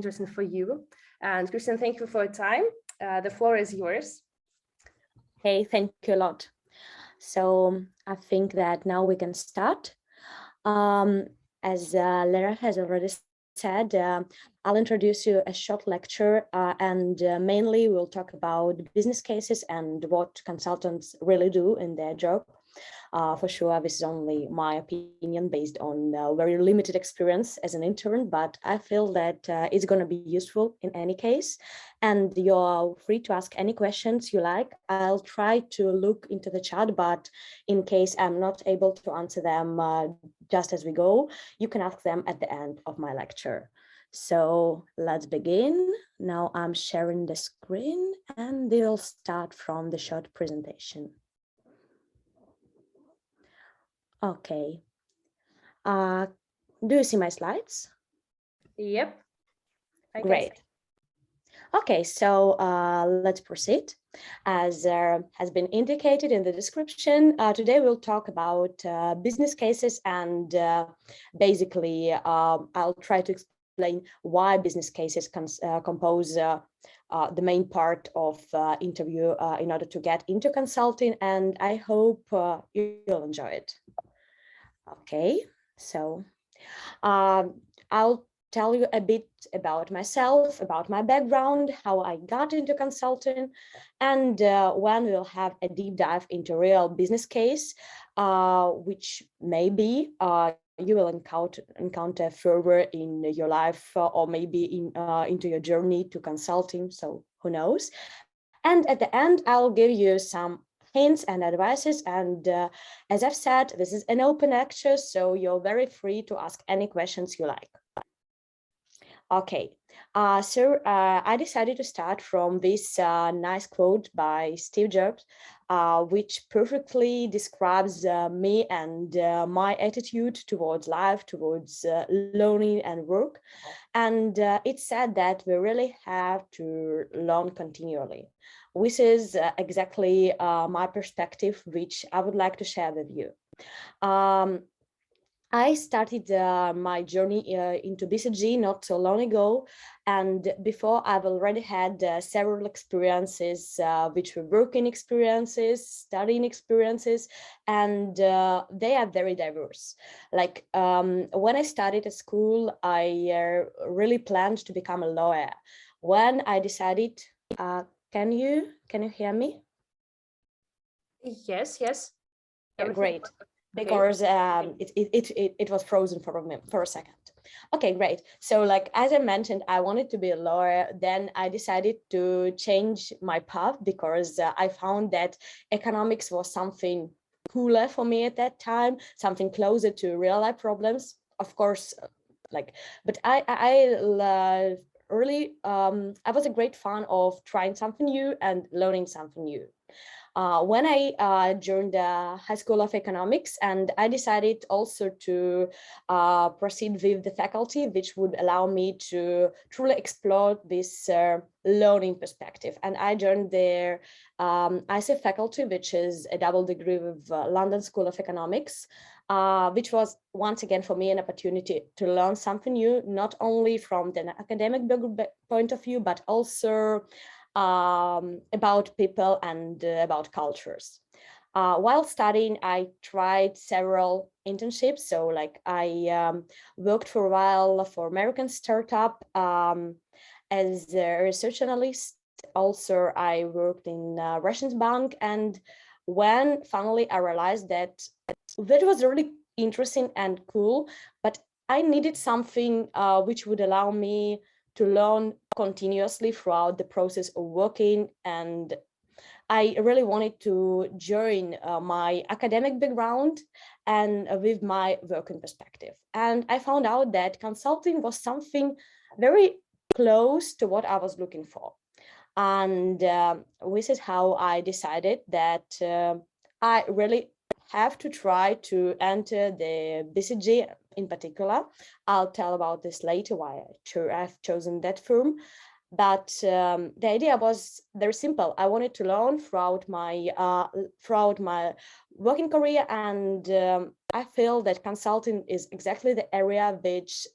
interesting for you. And Kristina, thank you for your time. The floor is yours. Hey, thank you a lot. So I think that now we can start. As Lara has already said, I'll introduce you a short lecture and mainly we'll talk about business cases and what consultants really do in their job. For sure, this is only my opinion based on very limited experience as an intern, but I feel that it's going to be useful in any case. And you're free to ask any questions you like. I'll try to look into the chat, but in case I'm not able to answer them just as we go, you can ask them at the end of my lecture. So let's begin. Now I'm sharing the screen and we'll start from the short presentation. Okay. Do you see my slides? Yep. Great. Okay, so let's proceed. As has been indicated in the description, today we'll talk about business cases and basically I'll try to explain why business cases compose the main part of interview in order to get into consulting, and I hope you'll enjoy it. Okay, so I'll tell you a bit about myself, about my background, how I got into consulting, and when we'll have a deep dive into real business case, which maybe you will encounter further in your life or maybe into your journey to consulting, so who knows. And at the end, I'll give you some hints and advices, and as I've said, this is an open lecture, so you're very free to ask any questions you like. Okay, so I decided to start from this nice quote by Steve Jobs, which perfectly describes me and my attitude towards life, towards learning and work. And it said that we really have to learn continually. This is exactly my perspective, which I would like to share with you. I started my journey into BCG not so long ago, and before I've already had several experiences, which were working experiences, studying experiences, and they are very diverse. Like when I started at school, I really planned to become a lawyer. When I decided, can you hear me? Yes. Yeah, great. Because it was frozen for a second. Okay, great. So like, as I mentioned, I wanted to be a lawyer. Then I decided to change my path because I found that economics was something cooler for me at that time, something closer to real life problems. Of course, but I really, I was a great fan of trying something new and learning something new. When I joined the High School of Economics, and I decided also to proceed with the faculty, which would allow me to truly explore this learning perspective. And I joined their IC faculty, which is a double degree with London School of Economics, which was once again for me an opportunity to learn something new, not only from the academic point of view, but also about people and about cultures. While studying, I tried several internships. So like I worked for a while for American startup as a research analyst. Also, I worked in Russian bank. And when finally I realized that was really interesting and cool, but I needed something which would allow me to learn continuously throughout the process of working, and I really wanted to join my academic background and with my working perspective. And I found out that consulting was something very close to what I was looking for. And this is how I decided that I really have to try to enter the BCG in particular. I'll tell about this later, why I've chosen that firm. But the idea was very simple. I wanted to learn throughout my working career, and I feel that consulting is exactly the area which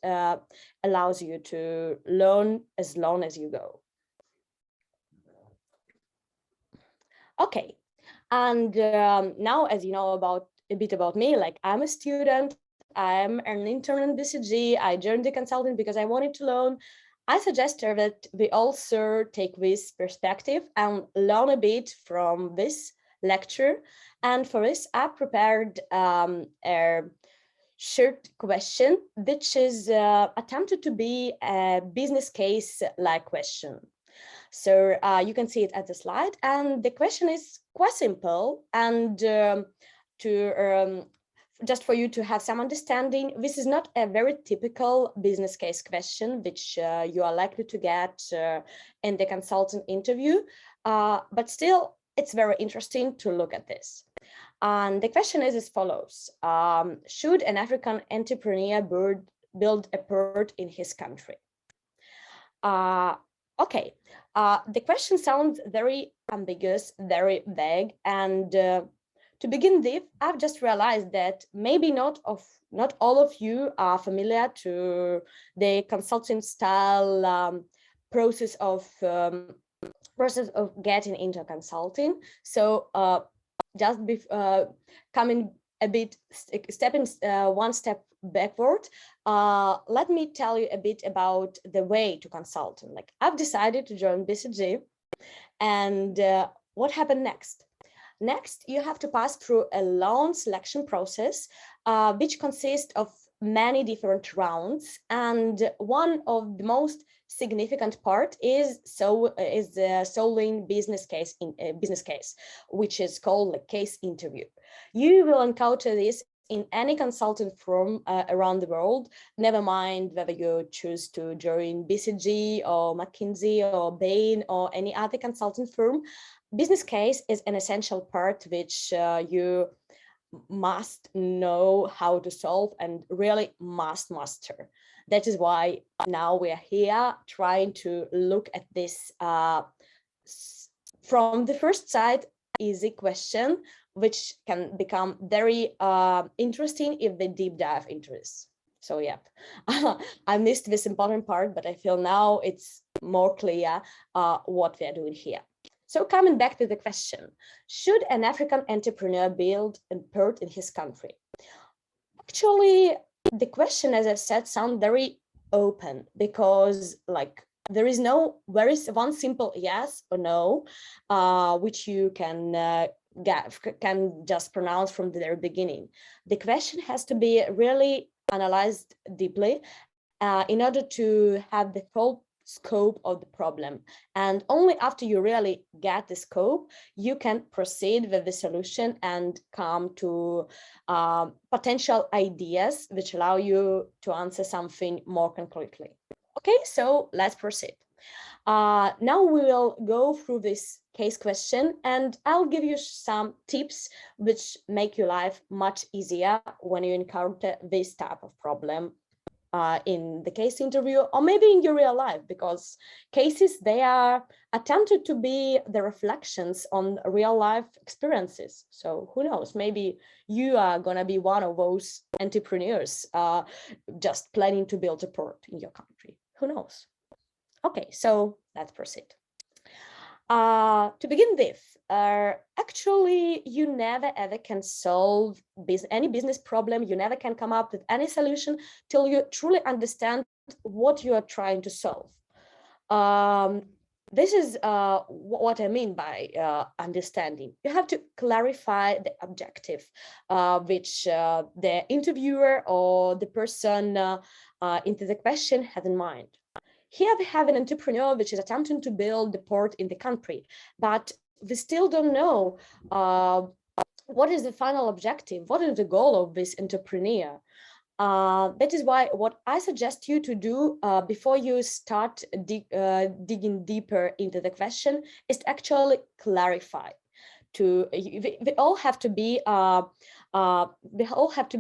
allows you to learn as long as you go. Okay, and now, as you know a bit about me, like I'm a student, I'm an intern in BCG, I joined the consulting because I wanted to learn. I suggest her that we also take this perspective and learn a bit from this lecture. And for this, I prepared a short question, which is attempted to be a business case-like question. So you can see it at the slide, and the question is quite simple. And just for you to have some understanding, this is not a very typical business case question, which you are likely to get in the consultant interview, but still, it's very interesting to look at this. And the question is as follows. Should an African entrepreneur build a port in his country? Okay, the question sounds very ambiguous, very vague, and to begin with, I've just realized that maybe not all of you are familiar to the consulting style process of getting into consulting. So just coming a bit, stepping one step backward, let me tell you a bit about the way to consulting. Like, I've decided to join BCG, and what happened next? Next, you have to pass through a long selection process, which consists of many different rounds, and one of the most significant part is solving business case, which is called a case interview. You will encounter this in any consulting firm around the world, never mind whether you choose to join BCG or McKinsey or Bain or any other consulting firm. Business case is an essential part which you must know how to solve and really must master. That is why now we are here trying to look at this from the first side, easy question, which can become very interesting if they deep dive into this. So yeah, I missed this important part, but I feel now it's more clear what we are doing here. So coming back to the question, should an African entrepreneur build a port in his country? Actually, the question, as I've said, sounds very open, because like there is one simple yes or no, which you can just pronounce from the very beginning. The question has to be really analyzed deeply in order to have the full scope of the problem, and only after you really get the scope you can proceed with the solution and come to potential ideas which allow you to answer something more concretely. Okay, so let's proceed. Now we will go through this case question, and I'll give you some tips which make your life much easier when you encounter this type of problem in the case interview, or maybe in your real life, because cases, they are attempted to be the reflections on real life experiences. So who knows, maybe you are gonna be one of those entrepreneurs just planning to build a port in your country. Who knows? Okay, so let's proceed. To begin with, actually, you never ever can solve any business problem. You never can come up with any solution till you truly understand what you are trying to solve. This is what I mean by understanding. You have to clarify the objective, which the interviewer or the person into the question has in mind. Here we have an entrepreneur which is attempting to build the port in the country, but we still don't know what is the final objective, what is the goal of this entrepreneur. That is why what I suggest you to do before you start digging deeper into the question is to actually clarify. We all have to be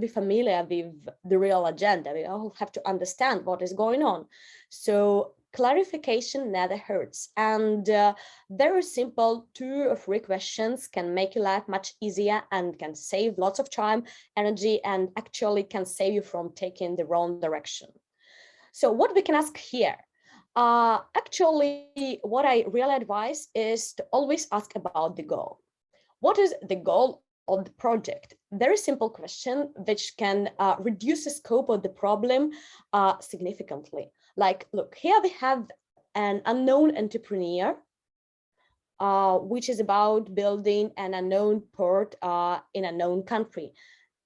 familiar with the real agenda. We all have to understand what is going on. So clarification never hurts. And very simple 2 or 3 questions can make your life much easier and can save lots of time, energy, and actually can save you from taking the wrong direction. So what we can ask here? Actually, what I really advise is to always ask about the goal. What is the goal of the project? Very simple question, which can reduce the scope of the problem significantly. Like, look, here we have an unknown entrepreneur, which is about building an unknown port in a known country.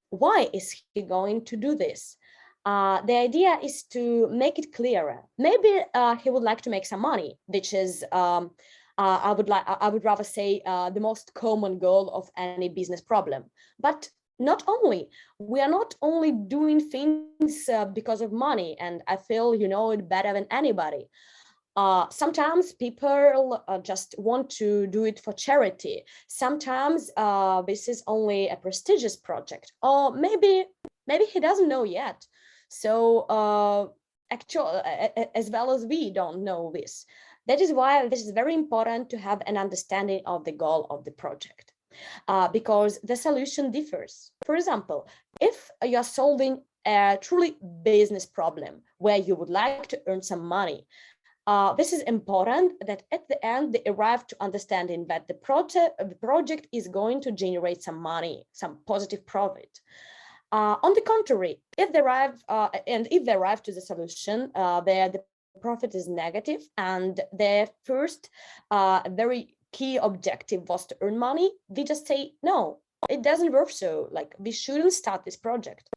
Why is he going to do this? The idea is to make it clearer. Maybe he would like to make some money, which is I would rather say the most common goal of any business problem. But not only, we are not only doing things because of money, and I feel you know it better than anybody. Sometimes people just want to do it for charity. Sometimes this is only a prestigious project, or maybe he doesn't know yet. So actually, as well as we don't know this. That is why this is very important to have an understanding of the goal of the project, because the solution differs. For example, if you are solving a truly business problem where you would like to earn some money, this is important that at the end they arrive to understanding that the project is going to generate some money, some positive profit. On the contrary, if they arrive to the solution where the profit is negative and their first very key objective was to earn money, we just say, no, it doesn't work so, like we shouldn't start this project.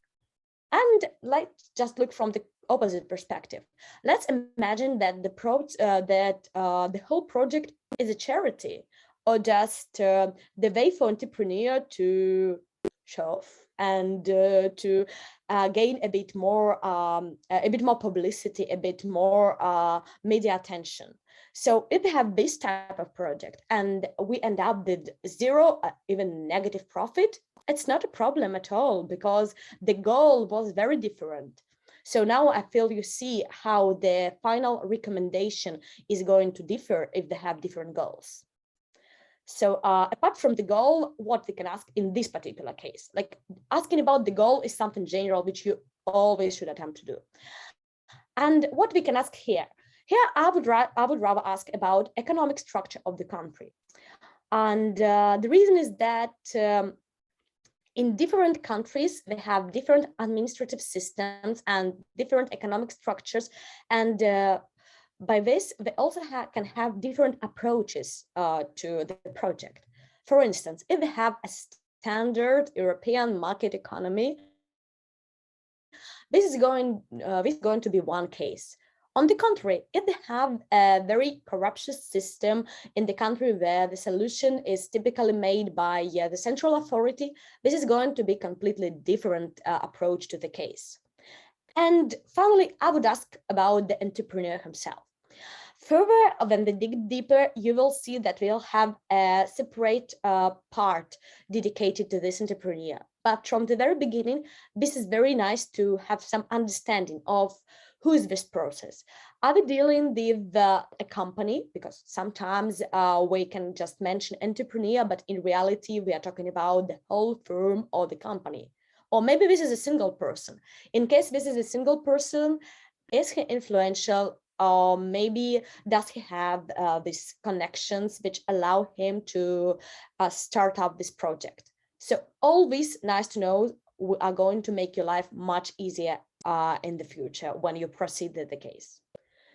And let's just look from the opposite perspective. Let's imagine that the whole project is a charity, or just the way for entrepreneur to show off and to gain a bit more publicity, a bit more media attention. So if we have this type of project and we end up with zero, even negative profit, it's not a problem at all, because the goal was very different. So now I feel you see how the final recommendation is going to differ if they have different goals. So apart from the goal, what we can ask in this particular case, like asking about the goal is something general, which you always should attempt to do. And what we can ask here I would rather ask about economic structure of the country. And the reason is that in different countries, they have different administrative systems and different economic structures. And by this, they also can have different approaches to the project. For instance, if they have a standard European market economy, this is going to be one case. On the contrary, if they have a very corruption system in the country where the solution is typically made by the central authority, this is going to be completely different approach to the case. And finally, I would ask about the entrepreneur himself. Further, when we dig deeper, you will see that we'll have a separate part dedicated to this entrepreneur. But from the very beginning, this is very nice to have some understanding of who is this process. Are we dealing with a company? Because sometimes we can just mention entrepreneur, but in reality, we are talking about the whole firm or the company. Or maybe this is a single person. In case this is a single person, is he influential? Or maybe does he have these connections which allow him to start up this project? So all these nice to know are going to make your life much easier in the future when you proceed with the case.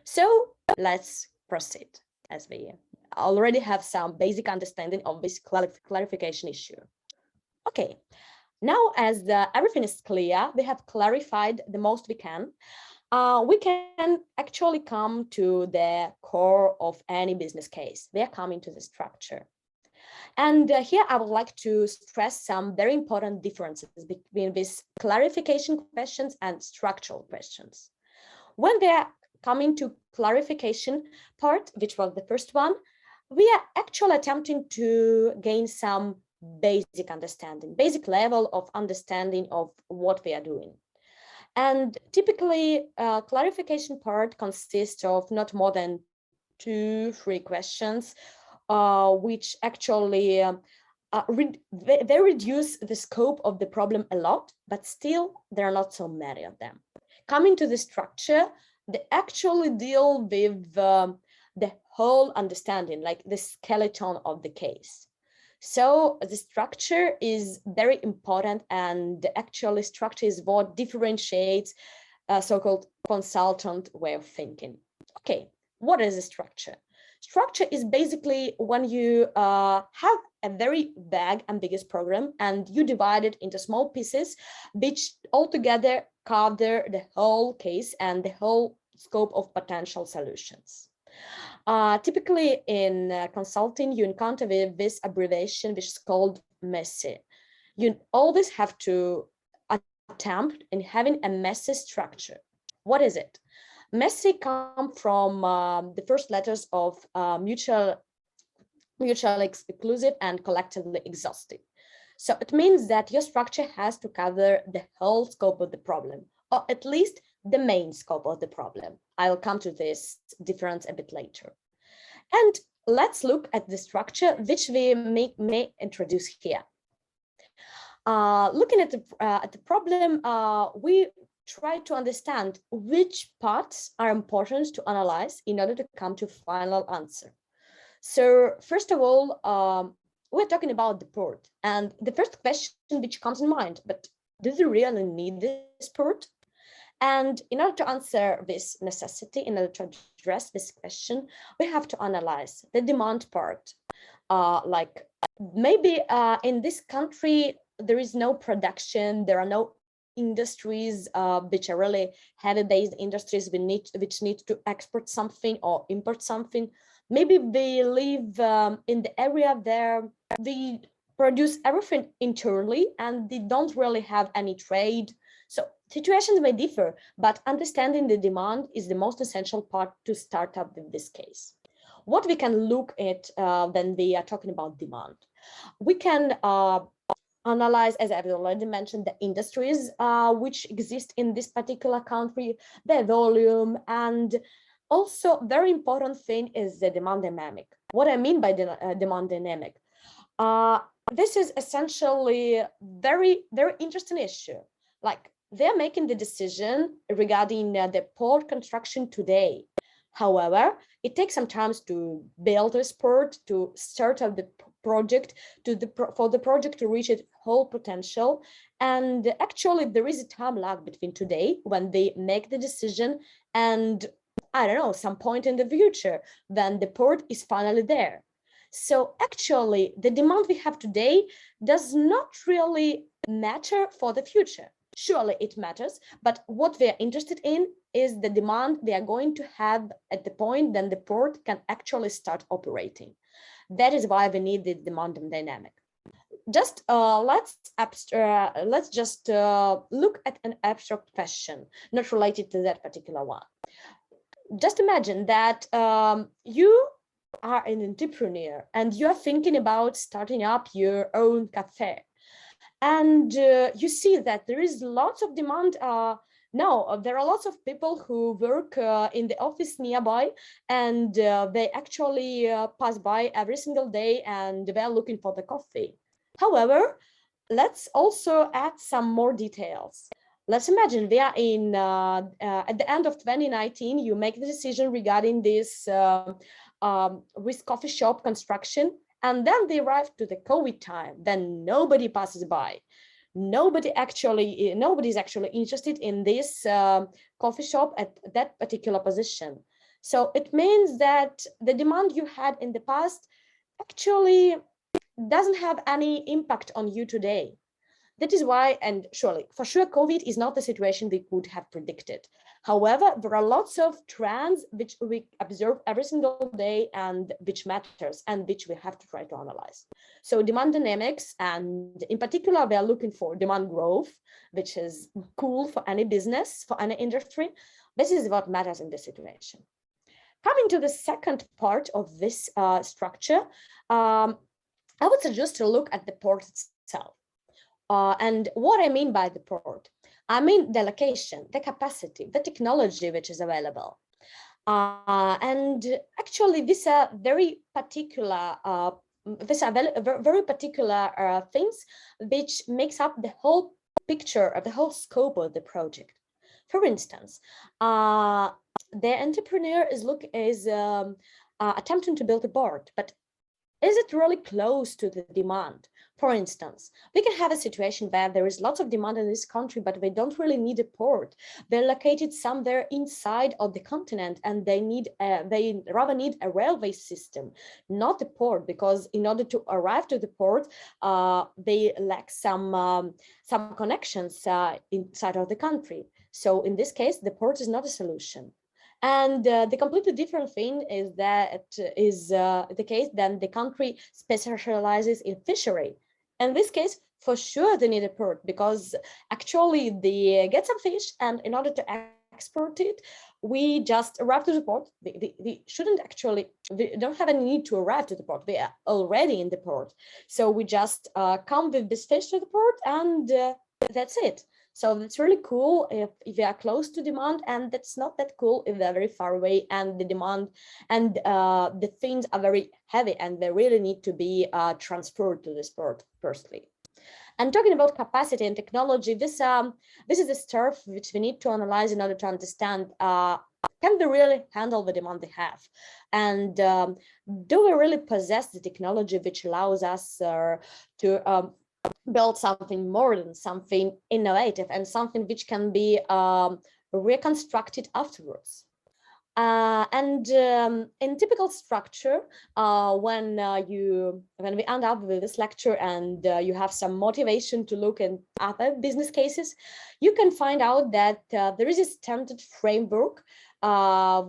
So let's proceed, as we already have some basic understanding of this clarification issue. Okay, now as everything is clear, we have clarified the most we can. We can actually come to the core of any business case. We are coming to the structure. And here I would like to stress some very important differences between these clarification questions and structural questions. When we are coming to clarification part, which was the first one, we are actually attempting to gain some basic understanding, basic level of understanding of what we are doing. And typically, clarification part consists of not more than 2-3 questions, which actually they reduce the scope of the problem a lot, but still there are not so many of them. Coming to the structure, they actually deal with the whole understanding, like the skeleton of the case. So the structure is very important, and actually structure is what differentiates a so-called consultant way of thinking. Okay, what is a structure? Structure is basically when you have a very vague, ambiguous program and you divide it into small pieces, which altogether cover the whole case and the whole scope of potential solutions. Typically in consulting, you encounter with this abbreviation, which is called MESSI. You always have to attempt in having a MESSI structure. What is it? MESSI come from the first letters of mutual exclusive and collectively exhaustive. So it means that your structure has to cover the whole scope of the problem, or at least the main scope of the problem. I'll come to this difference a bit later. And let's look at the structure which we may introduce here. Looking at the problem, we try to understand which parts are important to analyze in order to come to a final answer. So first of all, we're talking about the port, and the first question which comes in mind, but do we really need this port? And in order to answer this necessity, in order to address this question, we have to analyze the demand part. Like maybe in this country, there is no production, there are no industries which are really heavy-based industries which need to export something or import something. Maybe we live in the area where we produce everything internally and they don't really have any trade. So situations may differ, but understanding the demand is the most essential part to start up with this case. What we can look at when we are talking about demand, we can analyze, as I've already mentioned, the industries which exist in this particular country, their volume, and also very important thing is the demand dynamic. What I mean by the demand dynamic, this is essentially very interesting issue. Like they're making the decision regarding the port construction today. However, it takes some time to build this port, to start up the project, for the project to reach its whole potential. And actually, there is a time lag between today when they make the decision and, I don't know, some point in the future when the port is finally there. So actually, the demand we have today does not really matter for the future. Surely it matters, but what we are interested in is the demand we are going to have at the point when the port can actually start operating. That is why we need the demand dynamic. Just let's just look at an abstract question, not related to that particular one. Just imagine that you are an entrepreneur and you are thinking about starting up your own cafe. And you see that there is lots of demand. Now, there are lots of people who work in the office nearby, and they actually pass by every single day and they're looking for the coffee. However, let's also add some more details. Let's imagine we are in at the end of 2019, you make the decision regarding this WiC coffee shop construction. And then they arrive to the COVID time, then nobody passes by. Nobody's actually interested in this coffee shop at that particular position. So it means that the demand you had in the past actually doesn't have any impact on you today. That is why, and surely, for sure, COVID is not the situation we could have predicted. However, there are lots of trends which we observe every single day and which matters and which we have to try to analyze. So demand dynamics, and in particular, we are looking for demand growth, which is cool for any business, for any industry. This is what matters in this situation. Coming to the second part of this structure, I would suggest to look at the port itself. And what I mean by the port, I mean the location, the capacity, the technology which is available. And actually, these are very particular very particular things which makes up the whole picture of the whole scope of the project. For instance, the entrepreneur is attempting to build a board, but is it really close to the demand? For instance, we can have a situation where there is lots of demand in this country, but they don't really need a port. They're located somewhere inside of the continent, and they rather need a railway system, not a port, because in order to arrive to the port, they lack some connections inside of the country. So in this case, the port is not a solution. And the completely different thing is that is the case then the country specializes in fishery. In this case, for sure, they need a port, because actually they get some fish, and in order to export it, we just arrive to the port. We shouldn't actually, we don't have any need to arrive to the port. We are already in the port. So we just come with this fish to the port, and that's it. So it's really cool if we are close to demand, and that's not that cool if they're very far away and the demand and the things are very heavy and they really need to be transferred to this port firstly. And talking about capacity and technology, this is the stuff which we need to analyze in order to understand can they really handle the demand they have, and do we really possess the technology which allows us to build something more than something innovative and something which can be reconstructed afterwards. And in typical structure, when we end up with this lecture and you have some motivation to look at other business cases, you can find out that there is a standard framework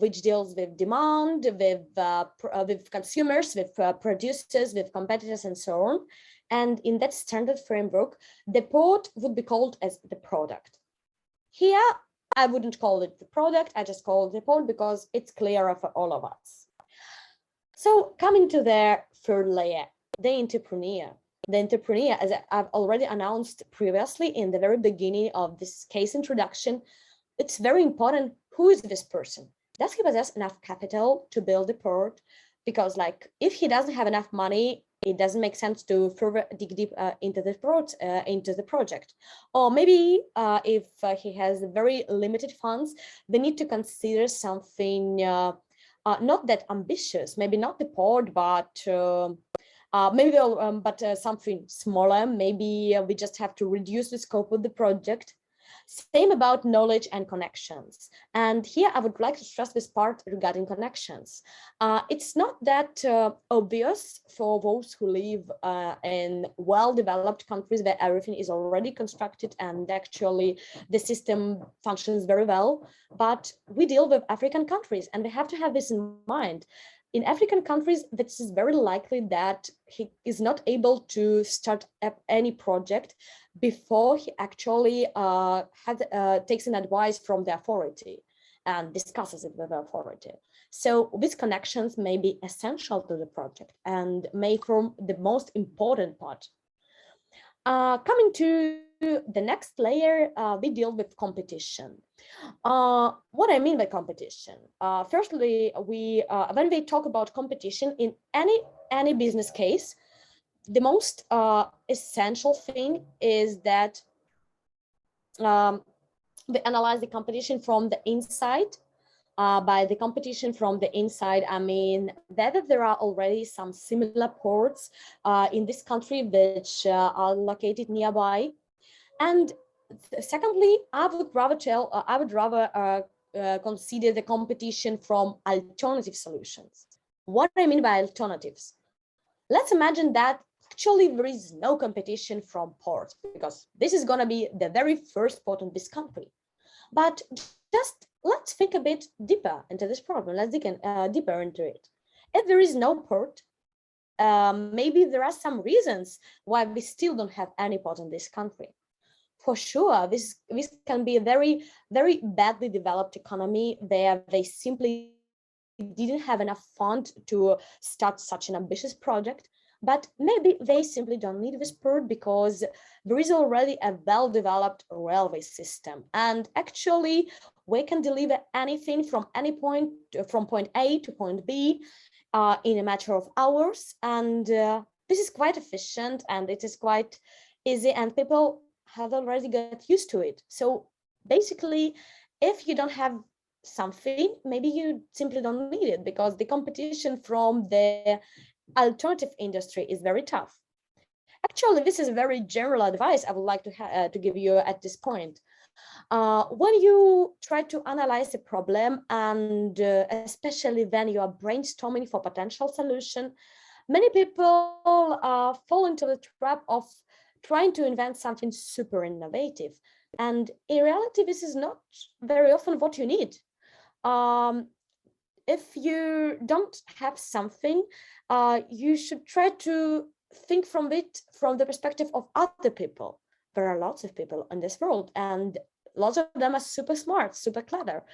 which deals with demand, with consumers, with producers, with competitors, and so on. And in that standard framework, the port would be called as the product. Here, I wouldn't call it the product, I just call it the port because it's clearer for all of us. So coming to the third layer, the entrepreneur. The entrepreneur, as I've already announced previously in the very beginning of this case introduction, it's very important, who is this person? Does he possess enough capital to build a port? Because like, if he doesn't have enough money, it doesn't make sense to further dig deep into the project. Or maybe if he has very limited funds, they need to consider something not that ambitious, maybe not the port, but something smaller. Maybe we just have to reduce the scope of the project. Same about knowledge and connections. And here I would like to stress this part regarding connections. It's not that obvious for those who live in well-developed countries where everything is already constructed and actually the system functions very well. But we deal with African countries and we have to have this in mind. In African countries, this is very likely that he is not able to start up any project before he actually takes an advice from the authority and discusses it with the authority. So these connections may be essential to the project and may form the most important part. Coming to the next layer, we deal with competition. What I mean by competition? Firstly, when we talk about competition in any business case, the most essential thing is that we analyze the competition from the inside. By the competition from the inside, I mean whether there are already some similar ports in this country which are located nearby. And secondly, I would rather consider the competition from alternative solutions. What I mean by alternatives? Let's imagine that actually there is no competition from ports, because this is going to be the very first port in this country. But just let's think a bit deeper into this problem. Let's dig deeper into it. If there is no port, maybe there are some reasons why we still don't have any port in this country. For sure, this can be a very, very badly developed economy where they simply didn't have enough fund to start such an ambitious project. but maybe they simply don't need Whispered because there is already a well-developed railway system. And actually, we can deliver anything from any point, from point A to point B in a matter of hours. And this is quite efficient and it is quite easy and people have already got used to it. So basically, if you don't have something, maybe you simply don't need it because the competition from the alternative industry is very tough. Actually, this is a very general advice I would like to give you at this point. When you try to analyze a problem and especially when you are brainstorming for potential solution, many people fall into the trap of trying to invent something super innovative. And in reality, this is not very often what you need. If you don't have something, you should try to think from the perspective of other people. There are lots of people in this world and lots of them are super smart, super clever.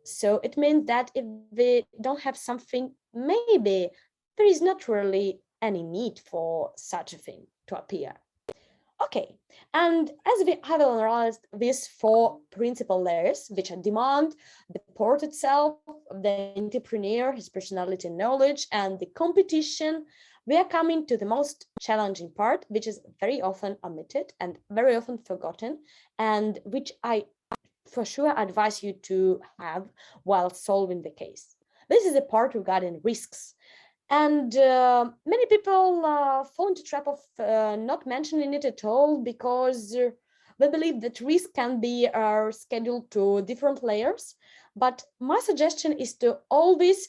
So it means that if they don't have something, maybe there is not really any need for such a thing to appear. Okay, and as we have analyzed these four principal layers, which are demand, the port itself, the entrepreneur, his personality and knowledge, and the competition, we are coming to the most challenging part, which is very often omitted and very often forgotten, and which I for sure advise you to have while solving the case. This is the part regarding risks. And many people fall into the trap of not mentioning it at all because we believe that risk can be scheduled to different layers. But my suggestion is to always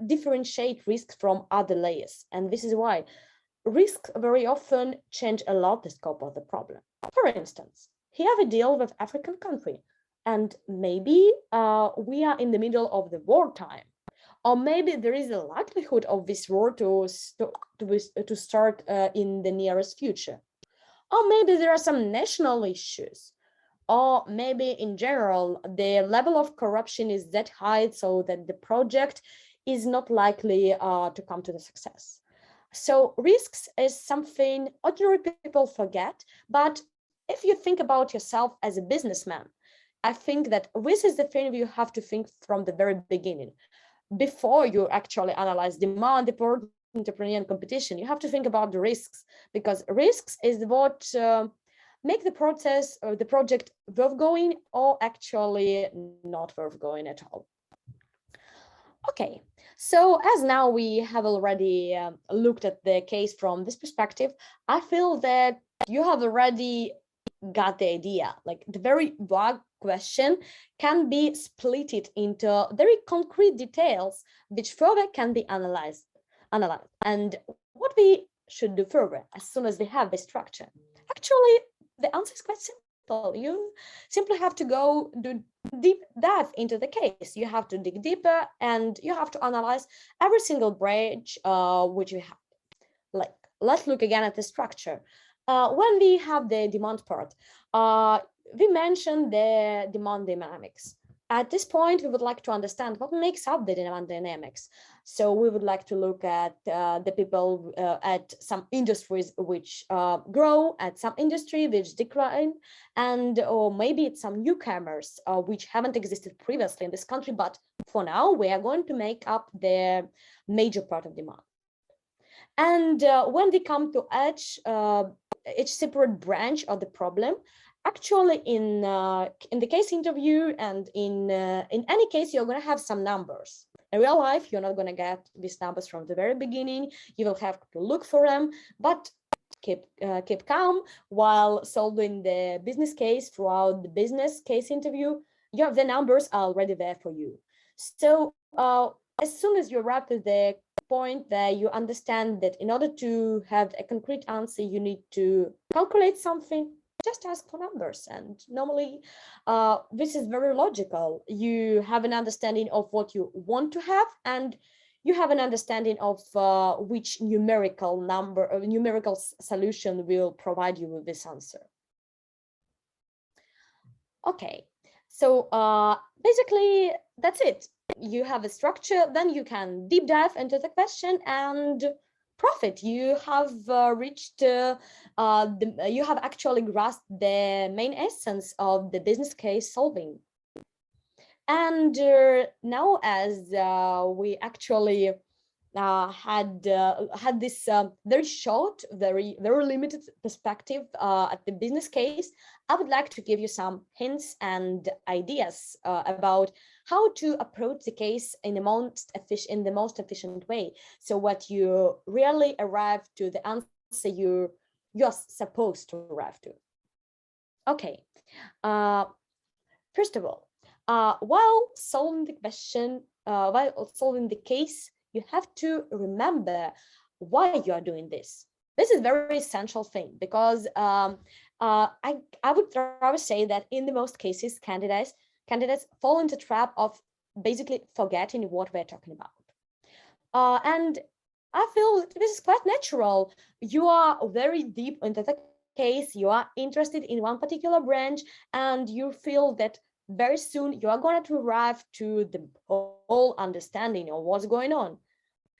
differentiate risk from other layers. And this is why risks very often change a lot the scope of the problem. For instance, here we deal with African country, and maybe we are in the middle of the wartime. Or maybe there is a likelihood of this war to start in the nearest future. Or maybe there are some national issues. Or maybe in general, the level of corruption is that high so that the project is not likely to come to the success. So risks is something ordinary people forget, but if you think about yourself as a businessman, I think that this is the thing you have to think from the very beginning. Before you actually analyze demand, the port, entrepreneur, and competition, you have to think about the risks, because risks is what make the process or the project worth going or actually not worth going at all. Okay, so as now we have already looked at the case from this perspective, I feel that you have already got the idea. Like the very broad question can be split into very concrete details, which further can be analyzed. And what we should do further as soon as we have the structure. Actually, the answer is quite simple. You simply have to go do deep dive into the case. You have to dig deeper and you have to analyze every single branch which you have. Like, let's look again at the structure. When we have the demand part, we mentioned the demand dynamics. At this point, we would like to understand what makes up the demand dynamics. So we would like to look at the people at some industries which grow, at some industry which decline, and or maybe it's some newcomers which haven't existed previously in this country, but for now, we are going to make up the major part of demand. And when we come to each separate branch of the problem, actually in the case interview and in any case, you're going to have some numbers. In real life, you're not going to get these numbers from the very beginning. You will have to look for them, but keep calm while solving the business case throughout the business case interview. You have the numbers already there for you. So as soon as you arrive to the point that you understand that in order to have a concrete answer, you need to calculate something, just ask for numbers. And normally this is very logical. You have an understanding of what you want to have, and you have an understanding of which numerical number or numerical solution will provide you with this answer. Okay, so basically that's it. You have a structure, then you can deep dive into the question and profit. You have you have actually grasped the main essence of the business case solving. And now, as we actually had this very short, very limited perspective at the business case, I would like to give you some hints and ideas about how to approach the case in the most efficient way. So what you really arrive to the answer you're supposed to arrive to. Okay. First of all, while solving the question, while solving the case, you have to remember why you are doing this. This is a very essential thing, because I would rather say that in the most cases, candidates fall into the trap of basically forgetting what we're talking about. And I feel this is quite natural. You are very deep into the case, you are interested in one particular branch, and you feel that very soon you are going to arrive to the whole understanding of what's going on.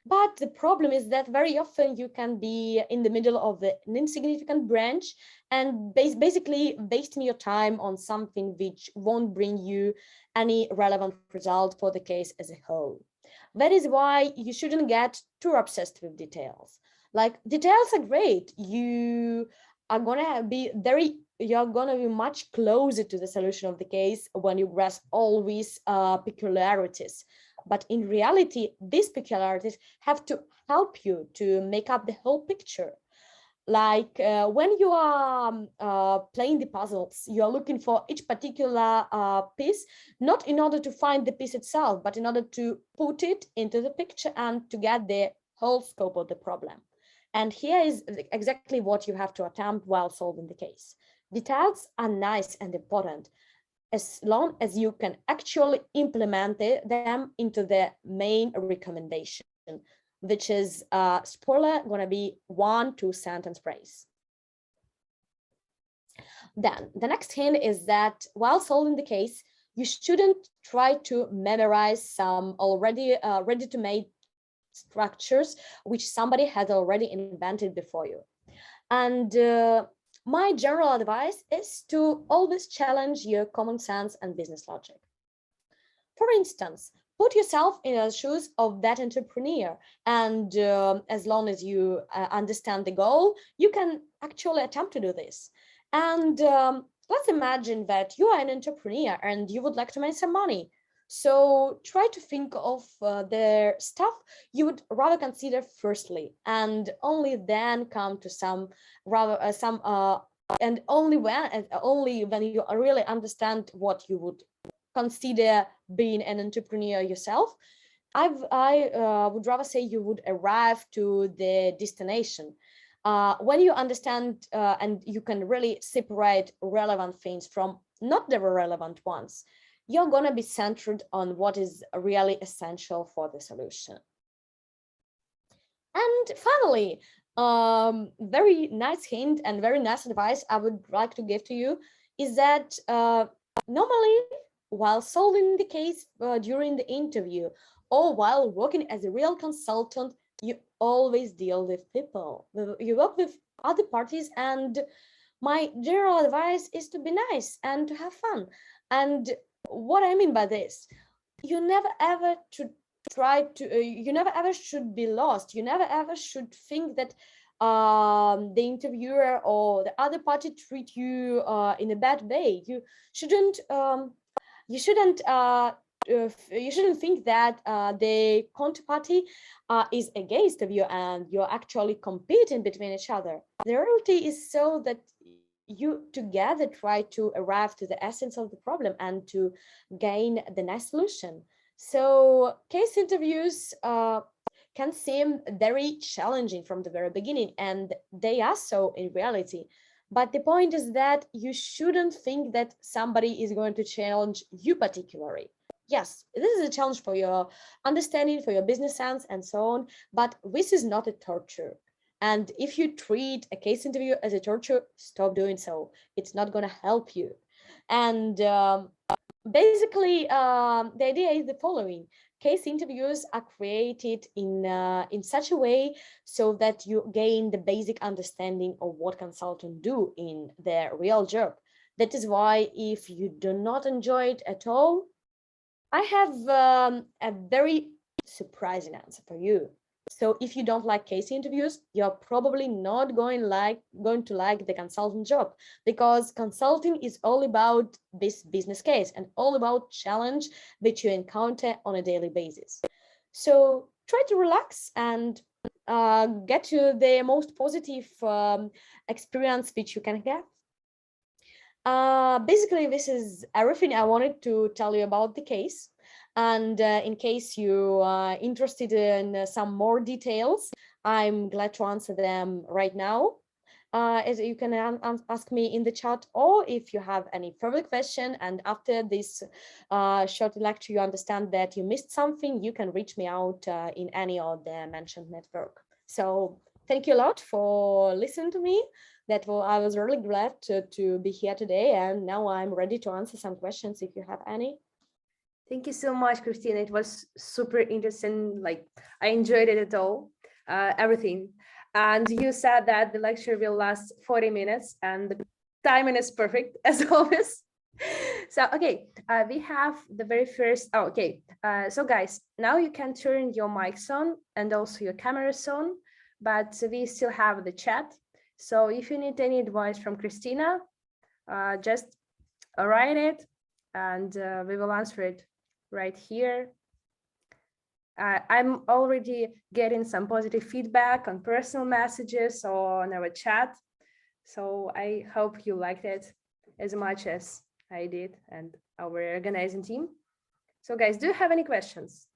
But the problem is that very often you can be in the middle of an insignificant branch and basically wasting your time on something which won't bring you any relevant result for the case as a whole. That is why you shouldn't get too obsessed with details. Like, details are great. You're gonna be much closer to the solution of the case when you grasp all these peculiarities. But in reality, these peculiarities have to help you to make up the whole picture. Like when you are playing the puzzles, you are looking for each particular piece, not in order to find the piece itself, but in order to put it into the picture and to get the whole scope of the problem. And here is exactly what you have to attempt while solving the case. Details are nice and important, as long as you can actually implement them into the main recommendation, which is, spoiler, gonna be 1-2 sentence phrase. Then the next hint is that while solving the case, you shouldn't try to memorize some already ready-to-made structures which somebody has already invented before you. And my general advice is to always challenge your common sense and business logic. For instance, put yourself in the shoes of that entrepreneur, and as long as you understand the goal, you can actually attempt to do this. And let's imagine that you are an entrepreneur and you would like to make some money. So try to think of the stuff you would rather consider firstly, and only then come to and only when you really understand what you would consider being an entrepreneur yourself, I would rather say you would arrive to the destination. When you understand and you can really separate relevant things from not the relevant ones, you're going to be centered on what is really essential for the solution. And finally, very nice hint and very nice advice I would like to give to you is that normally, while solving the case during the interview or while working as a real consultant, you always deal with people. You work with other parties, and my general advice is to be nice and to have fun. And what I mean by this, you never ever should you never ever should be lost. You never ever should think that the interviewer or the other party treat you in a bad way. You shouldn't think that the counterparty is against of you and you're actually competing between each other. The reality is so that you together try to arrive to the essence of the problem and to gain the nice solution. So case interviews can seem very challenging from the very beginning, and they are so in reality. But the point is that you shouldn't think that somebody is going to challenge you particularly. Yes, this is a challenge for your understanding, for your business sense, and so on, but this is not a torture. And if you treat a case interview as a torture, stop doing so. It's not going to help you. And basically, the idea is the following. case interviews are created in such a way so that you gain the basic understanding of what consultants do in their real job. That is why if you do not enjoy it at all, I have a very surprising answer for you. So if you don't like case interviews, you're probably not going to like the consultant job, because consulting is all about this business case and all about challenge that you encounter on a daily basis. So try to relax and get to the most positive experience which you can have. Basically, this is everything I wanted to tell you about the case. And in case you are interested in some more details, I'm glad to answer them right now. As you can ask me in the chat, or if you have any further question and after this short lecture you understand that you missed something, you can reach me out in any of the mentioned network. So thank you a lot for listening to me. I was really glad to be here today, and now I'm ready to answer some questions if you have any. Thank you so much, Kristina. It was super interesting. Like, I enjoyed it at all, everything. And you said that the lecture will last 40 minutes and the timing is perfect as always. So, okay, we have the very first, so guys, now you can turn your mics on and also your cameras on, but we still have the chat. So if you need any advice from Kristina, just write it and we will answer it right here. I'm already getting some positive feedback on personal messages or on our chat. So I hope you liked it as much as I did and our organizing team. So guys, do you have any questions?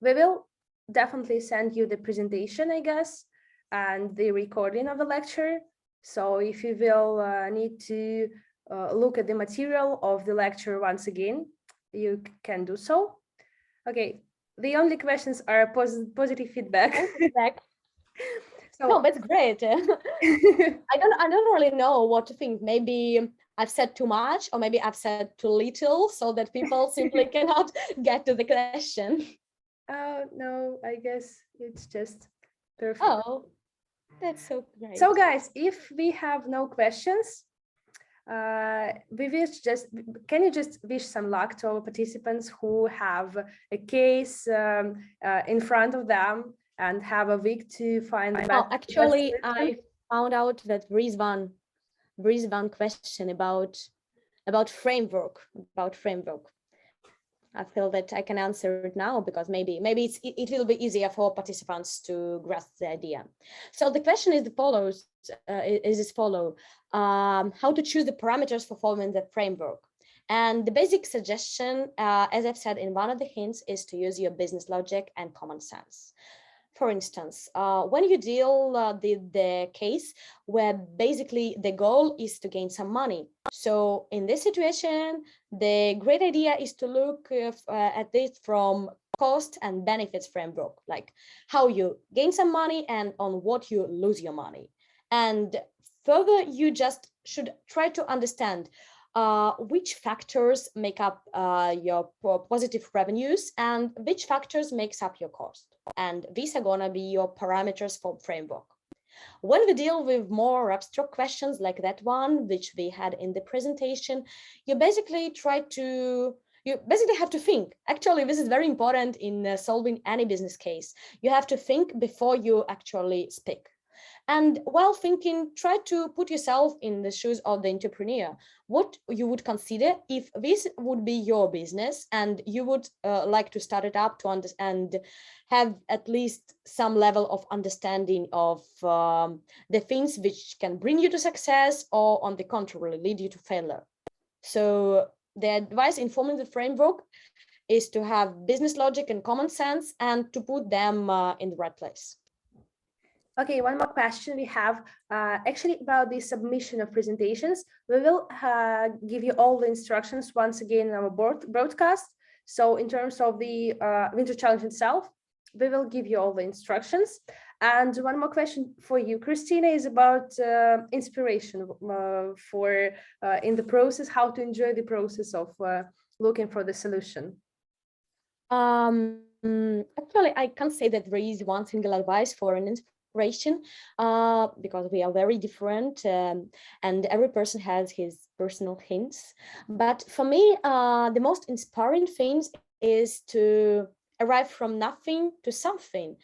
We will definitely send you the presentation, I guess, and the recording of the lecture. So if you will need to look at the material of the lecture once again, you can do so. Okay, the only questions are positive feedback. So, no, that's great. I don't really know what to think. Maybe I've said too much, or maybe I've said too little, so that people simply cannot get to the question. No, I guess it's just perfect. Oh, that's so great. So guys, if we have no questions, we wish can you just wish some luck to our participants who have a case in front of them and have a week to find the best. Actually, I found out that there is one question about framework. I feel that I can answer it now because maybe it will be easier for participants to grasp the idea. So the question is as follows: how to choose the parameters for following the framework. And the basic suggestion, as I've said in one of the hints, is to use your business logic and common sense. For instance, when you deal the case where basically the goal is to gain some money. So in this situation, the great idea is to look at this from cost and benefits framework, like how you gain some money and on what you lose your money. And further, you just should try to understand which factors make up your positive revenues and which factors makes up your cost. And these are gonna be your parameters for framework. When we deal with more abstract questions like that one, which we had in the presentation, you basically have to think. Actually, this is very important in solving any business case. You have to think before you actually speak. And while thinking, try to put yourself in the shoes of the entrepreneur. What you would consider if this would be your business and you would like to start it up to understand, have at least some level of understanding of the things which can bring you to success or on the contrary, lead you to failure. So the advice in forming the framework is to have business logic and common sense and to put them in the right place. Okay, one more question we have actually about the submission of presentations. We will give you all the instructions once again in our broadcast. So in terms of the Winter Challenge itself, we will give you all the instructions. And one more question for you, Kristina, is about inspiration for in the process, how to enjoy the process of looking for the solution. Actually, I can't say that there is one single advice for an inspiration, because we are very different, and every person has his personal hints. But for me, the most inspiring things is to arrive from nothing to something.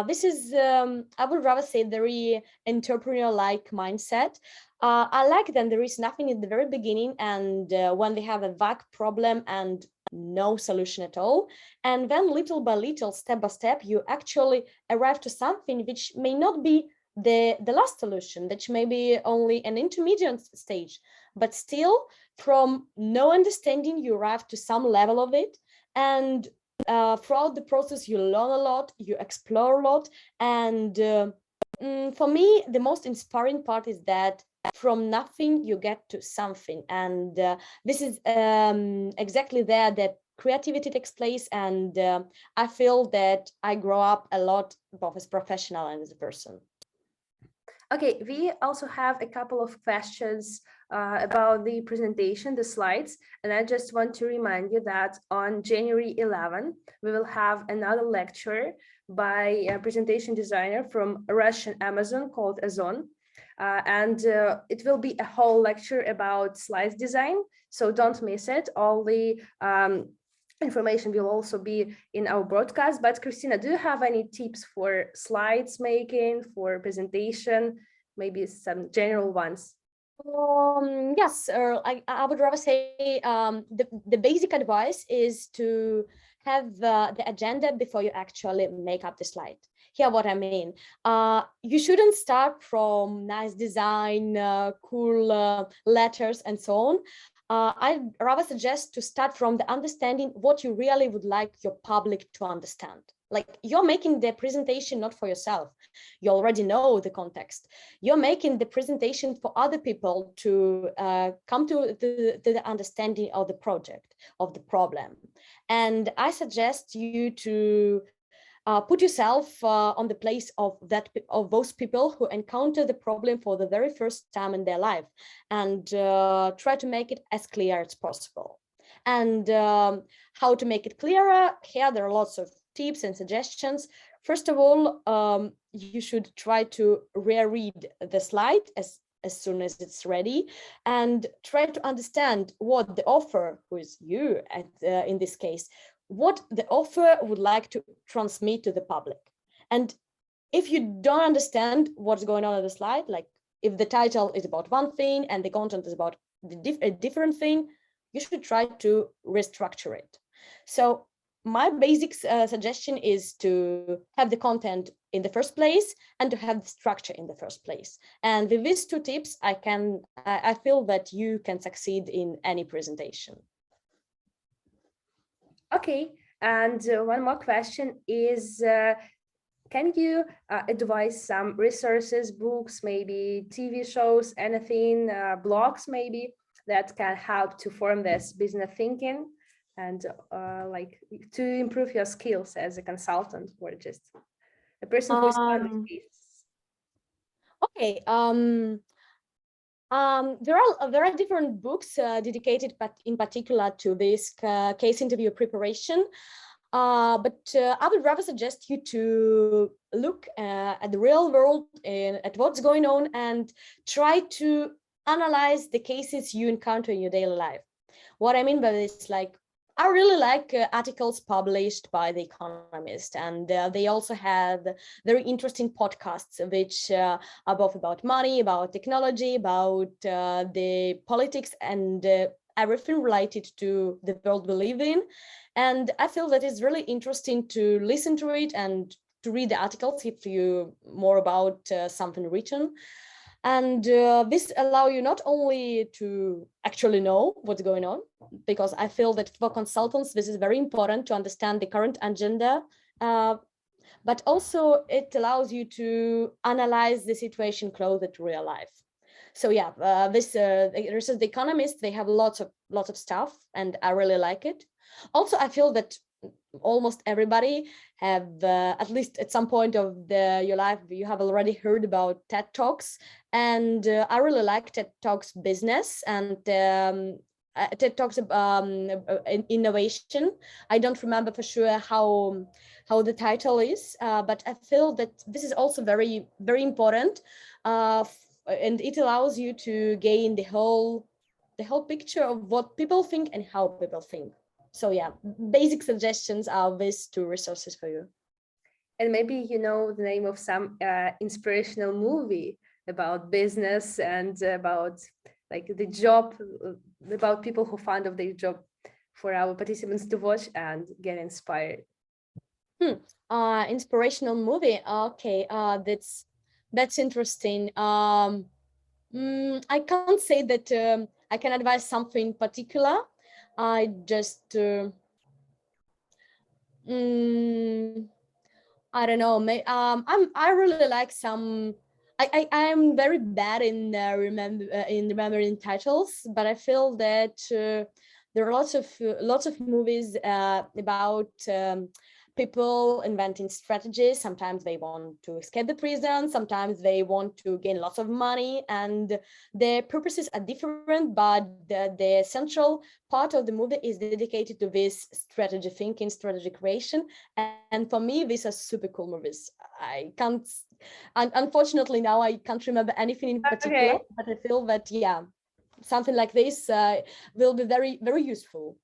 This is, I would rather say, very entrepreneur-like mindset. I like that there is nothing in the very beginning, and when they have a vague problem and no solution at all, and then little by little, step by step, you actually arrive to something which may not be the last solution, which may be only an intermediate stage, but still, from no understanding, you arrive to some level of it, and throughout the process, you learn a lot, you explore a lot, and for me, the most inspiring part is that from nothing you get to something, and this is exactly there that creativity takes place, and I feel that I grow up a lot, both as professional and as a person. Okay, we also have a couple of questions about the presentation, the slides, and I just want to remind you that on January 11, we will have another lecture by a presentation designer from Russian Amazon called Ozon. And it will be a whole lecture about slides design, so don't miss it. All the information will also be in our broadcast. But Kristina, do you have any tips for slides making, for presentation, maybe some general ones? Yes, I would rather say the basic advice is to have the agenda before you actually make up the slide. Here, what I mean, you shouldn't start from nice design, cool letters, and so on. I'd rather suggest to start from the understanding what you really would like your public to understand. Like, you're making the presentation not for yourself. You already know the context. You're making the presentation for other people to come to the understanding of the project, of the problem. And I suggest you to put yourself on the place of those people who encounter the problem for the very first time in their life, and try to make it as clear as possible. And how to make it clearer? Here there are lots of tips and suggestions. First of all, you should try to reread the slide as soon as it's ready, and try to understand what the author, who is you in this case, what the author would like to transmit to the public. And if you don't understand what's going on the slide, like if the title is about one thing and the content is about a different thing, you should try to restructure it. So my basic suggestion is to have the content in the first place and to have the structure in the first place. And with these two tips, I feel that you can succeed in any presentation. Okay, and one more question is, can you advise some resources, books, maybe TV shows, anything, blogs maybe, that can help to form this business thinking and like to improve your skills as a consultant or just a person who is on the case? Okay. There are different books dedicated, but in particular to this case interview preparation. But I would rather suggest you to look at the real world and at what's going on, and try to analyze the cases you encounter in your daily life. What I mean by this, like, I really like articles published by The Economist, and they also have very interesting podcasts, which are both about money, about technology, about the politics, and everything related to the world we live in. And I feel that it's really interesting to listen to it and to read the articles if you more about something written. And this allow you not only to actually know what's going on, because I feel that for consultants, this is very important to understand the current agenda, but also it allows you to analyze the situation closer to real life. So yeah, this The Economist, they have lots of stuff, and I really like it. Also, I feel that almost everybody have at least at some point of your life, you have already heard about TED Talks, and I really like TED Talks business, and TED Talks in innovation. I don't remember for sure how the title is, but I feel that this is also very, very important, and it allows you to gain the whole picture of what people think and how people think. So yeah, basic suggestions are these two resources for you. And maybe you know the name of some inspirational movie about business and about like the job, about people who found of their job, for our participants to watch and get inspired. Inspirational movie. Okay, that's interesting. I can't say that I can advise something particular. I just I don't know. I really like some. I'm very bad in remembering titles, but I feel that there are lots of movies about people inventing strategies. Sometimes they want to escape the prison, sometimes they want to gain lots of money, and their purposes are different, but the central part of the movie is dedicated to this strategy thinking, strategy creation. And for me, these are super cool movies. I can't, unfortunately now I can't remember anything in particular, Okay. but I feel that, yeah, something like this will be very, very useful.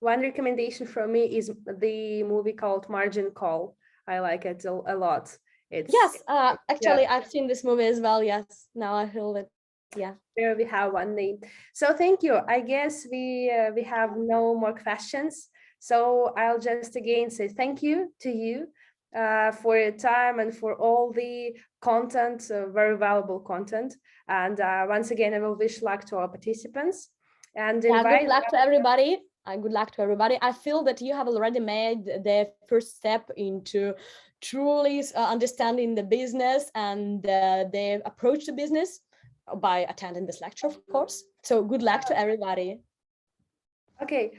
One recommendation from me is the movie called Margin Call. I like it a lot. It's yes, actually, yeah. I've seen this movie as well. Yes, now I feel it. Yeah. There we have one name. So thank you. I guess we have no more questions. So I'll just again say thank you to you for your time and for all the content, very valuable content. And once again, I will wish luck to our participants. And good luck to everybody. Good luck to everybody. I feel that you have already made the first step into truly understanding the business and the approach to business by attending this lecture, of course. So good luck to everybody. Okay,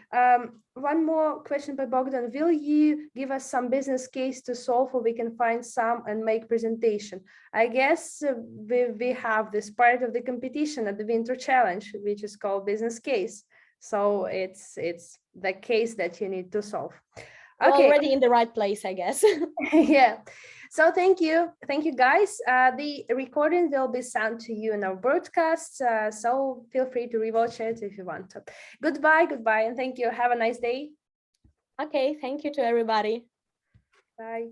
one more question by Bogdan. Will you give us some business case to solve, or we can find some and make presentation? I guess we have this part of the competition at the Winter Challenge, which is called business case. So it's the case that you need to solve. Okay. We're already in the right place, I guess. Yeah. So thank you guys. The recording will be sent to you in our broadcast. So feel free to rewatch it if you want to. Goodbye, and thank you. Have a nice day. Okay, thank you to everybody. Bye.